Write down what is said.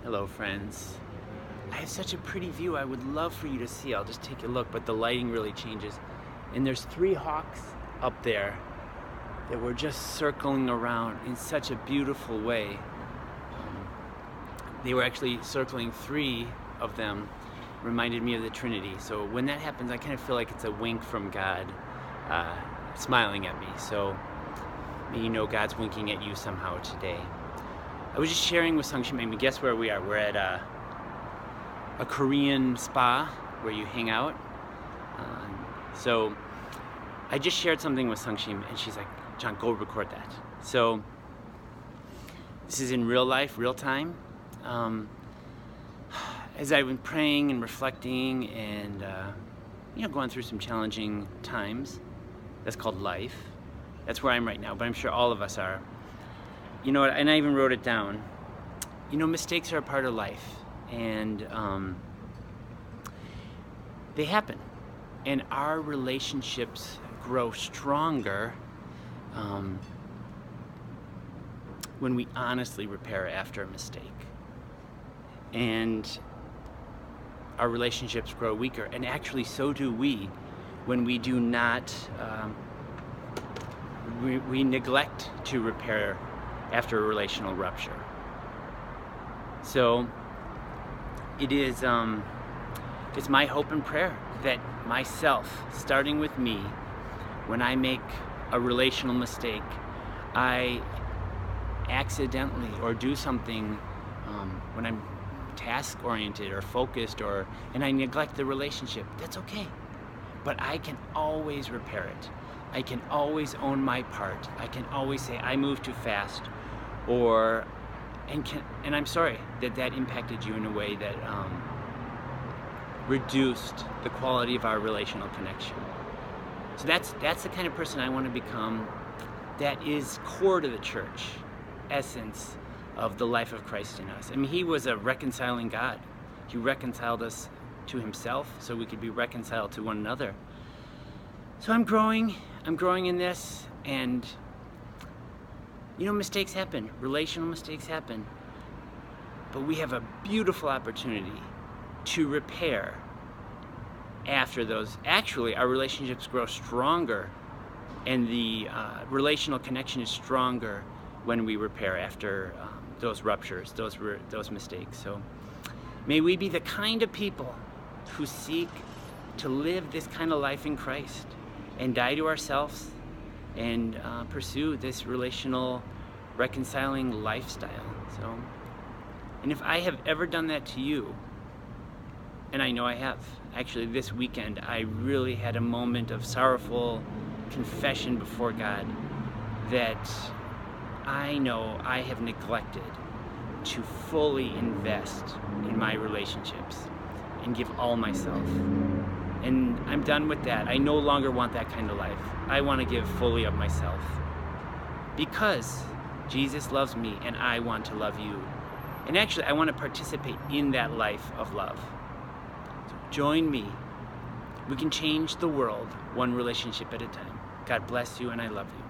Hello, friends. I have such a pretty view I would love for you to see. I'll just take a look, but the lighting really changes. And there's 3 hawks up there that were just circling around in such a beautiful way. They were actually circling 3 of them, reminded me of the Trinity. So when that happens, I kind of feel like it's a wink from God smiling at me. So may you know God's winking at you somehow today. I was just sharing with Sungshim. I mean, guess where we are? We're at a Korean spa where you hang out. So I just shared something with Sungshim, and she's like, "John, go record that." So this is in real life, real time. As I've been praying and reflecting and going through some challenging times, that's called life. That's where I'm right now, but I'm sure all of us are. You know what, and I even wrote it down. Mistakes are a part of life, and they happen. And our relationships grow stronger when we honestly repair after a mistake. And our relationships grow weaker, and actually so do we when we do not, we neglect to repair after a relational rupture. So it is, it's my hope and prayer that myself, starting with me, when I make a relational mistake, I accidentally or do something when I'm task-oriented or focused and I neglect the relationship, that's okay. But I can always repair it. I can always own my part. I can always say I moved too fast, and I'm sorry that impacted you in a way that reduced the quality of our relational connection. So that's the kind of person I want to become. That is core to the church essence of the life of Christ in us. I mean, he was a reconciling God. He reconciled us to himself so we could be reconciled to one another. So I'm growing in this, and mistakes happen, relational mistakes happen, but we have a beautiful opportunity to repair after those. Actually, our relationships grow stronger, and the relational connection is stronger when we repair after those ruptures, those mistakes. So may we be the kind of people who seek to live this kind of life in Christ and die to ourselves and pursue this relational reconciling lifestyle. So, and if I have ever done that to you, and I know I have, actually this weekend I really had a moment of sorrowful confession before God that I know I have neglected to fully invest in my relationships and give all myself. And I'm done with that. I no longer want that kind of life. I want to give fully of myself because Jesus loves me and I want to love you. And actually, I want to participate in that life of love. So join me. We can change the world one relationship at a time. God bless you, and I love you.